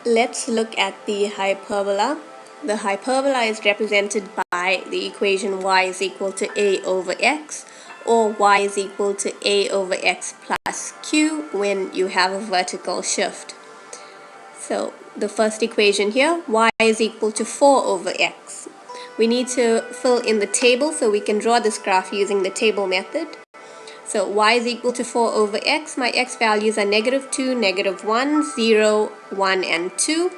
Let's look at the hyperbola. The hyperbola is represented by the equation y is equal to a over x, or y is equal to a over x plus q when you have a vertical shift. So the first equation here, y is equal to 4 over x. We need to fill in the table so we can draw this graph using the table method. So y is equal to 4 over x. My x values are -2, -1, 0, 1, and 2.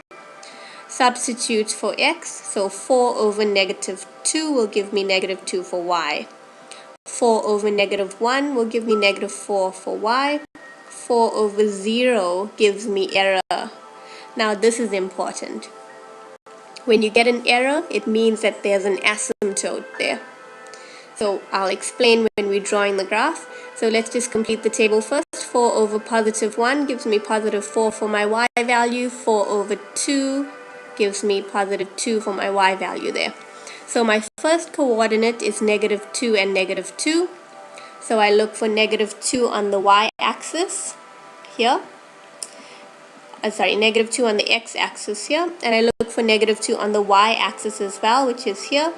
Substitute for x, so 4 over -2 will give me -2 for y. 4 over -1 will give me -4 for y. 4 over 0 gives me error. Now this is important. When you get an error, it means that there's an asymptote there. So I'll explain when we're drawing the graph. So let's just complete the table first. 4 over +1 gives me +4 for my y value. 4 over 2 gives me +2 for my y value there. So my first coordinate is -2 and -2. So I look for -2 on the y-axis here. -2 on the x-axis here, and I look for -2 on the y-axis as well, which is here.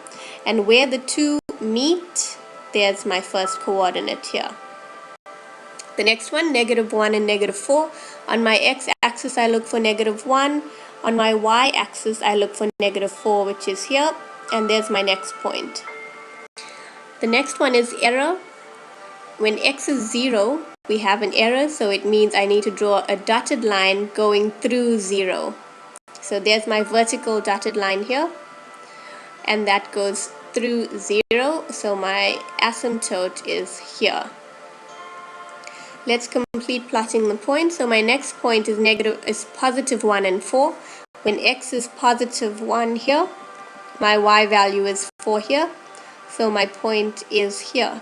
And where the two meet, there's my first coordinate here. The next one, -1 and -4. On my x-axis, I look for -1. On my y-axis, I look for -4, which is here, and there's my next point. The next one is error. When x is 0, we have an error, so it means I need to draw a dotted line going through 0. So there's my vertical dotted line here, and that goes through 0, so my asymptote is here. Let's complete plotting the point. So my next point is +1 and 4. When x is +1 here, my y value is 4 here, so my point is here.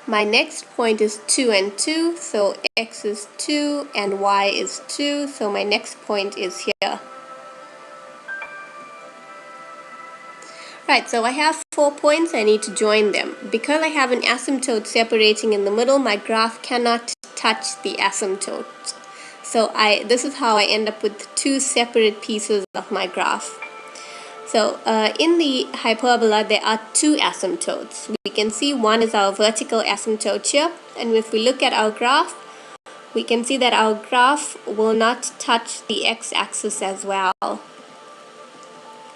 My next point is 2 and 2, so x is 2 and y is 2, so my next point is here. Right, so I have 4 points, I need to join them. Because I have an asymptote separating in the middle, my graph cannot touch the asymptote. So this is how I end up with 2 separate pieces of my graph. So in the hyperbola, there are 2 asymptotes. We can see one is our vertical asymptote here, and if we look at our graph, we can see that our graph will not touch the x-axis as well.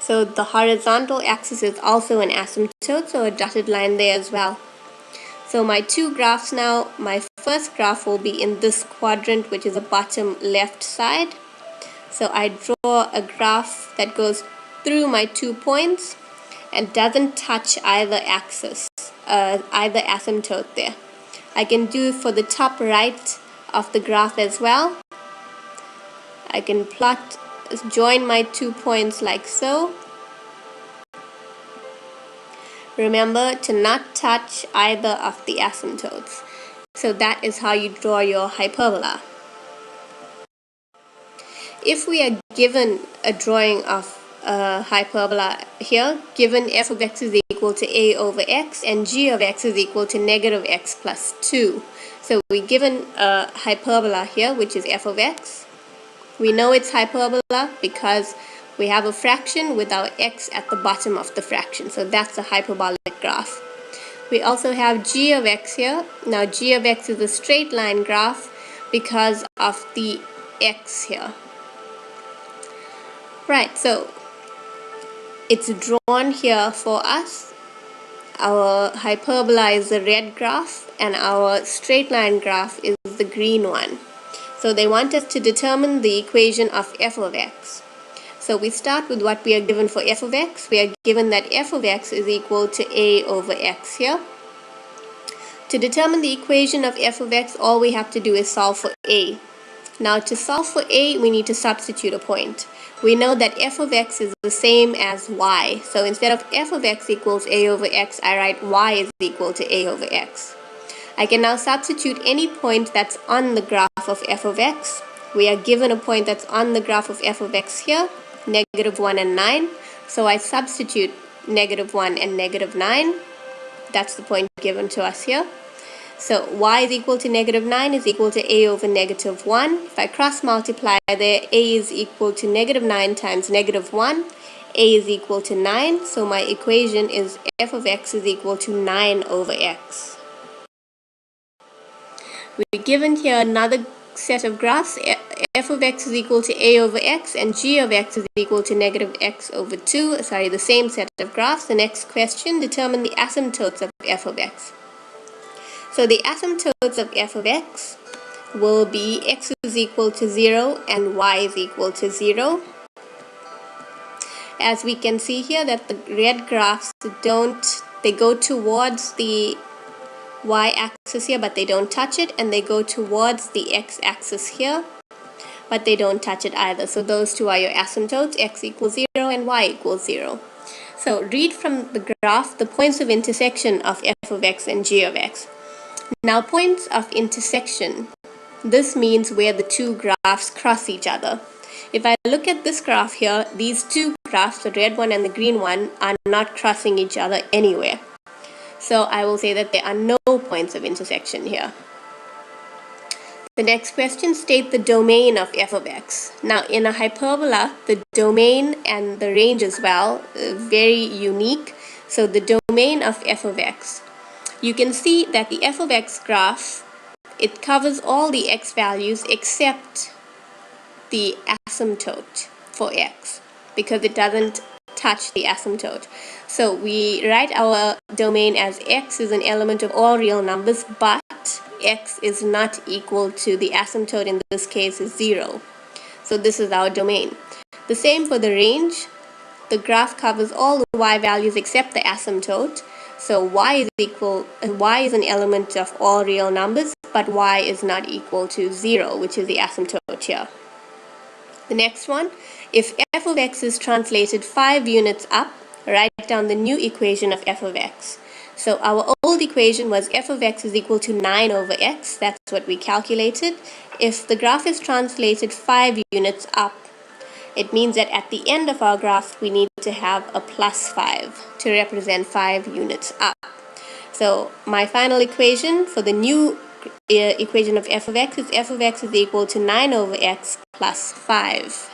So the horizontal axis is also an asymptote, so a dotted line there as well. So my 2 graphs now, my first graph will be in this quadrant, which is the bottom left side. So I draw a graph that goes through my 2 points and doesn't touch either axis, either asymptote there. I can do it for the top right of the graph as well. I can join my 2 points like so. Remember to not touch either of the asymptotes. So that is how you draw your hyperbola. If we are given a drawing of hyperbola here, given f of x is equal to a over x and g of x is equal to -x plus 2. So we're given a hyperbola here, which is f of x. We know it's hyperbola because we have a fraction with our x at the bottom of the fraction. So that's a hyperbolic graph. We also have g of x here. Now g of x is a straight line graph because of the x here. Right, so it's drawn here for us. Our hyperbola is the red graph and our straight line graph is the green one. So they want us to determine the equation of f of x. So we start with what we are given for f of x. We are given that f of x is equal to a over x here. To determine the equation of f of x, all we have to do is solve for a. Now to solve for a, we need to substitute a point. We know that f of x is the same as y. So instead of f of x equals a over x, I write y is equal to a over x. I can now substitute any point that's on the graph of f of x. We are given a point that's on the graph of f of x here, -1 and 9. So I substitute -1 and -9. That's the point given to us here. So y is equal to negative 9 is equal to a over negative 1. If I cross multiply there, a is equal to negative 9 times negative 1. A is equal to 9, so my equation is f of x is equal to 9 over x. We're given here another set of graphs. F of x is equal to a over x and g of x is equal to negative x over 2. Sorry, the same set of graphs. The next question, determine the asymptotes of f of x. So the asymptotes of f of x will be x is equal to 0 and y is equal to 0. As we can see here that the red graphs they go towards the y-axis here, but they don't touch it, and they go towards the x-axis here, but they don't touch it either. So those two are your asymptotes, x equals 0 and y equals 0. So read from the graph the points of intersection of f of x and g of x. Now points of intersection, this means where the two graphs cross each other. If I look at this graph here, these two graphs, the red one and the green one, are not crossing each other anywhere. So I will say that there are no points of intersection here. The next question, state the domain of f of x. Now in a hyperbola, the domain and the range as well, very unique. So the domain of f of x. You can see that the f of x graph, it covers all the x values except the asymptote for x, because it doesn't touch the asymptote. So we write our domain as x is an element of all real numbers, but x is not equal to the asymptote, in this case is 0. So this is our domain. The same for the range. The graph covers all the y values except the asymptote. So y is an element of all real numbers, but y is not equal to 0, which is the asymptote here. The next one, if f of x is translated 5 units up, write down the new equation of f of x. So our old equation was f of x is equal to 9 over x. That's what we calculated. If the graph is translated 5 units up, it means that at the end of our graph, we need to have a plus 5 to represent 5 units up. So my final equation for the new equation of f of x is equal to 9 over x plus 5.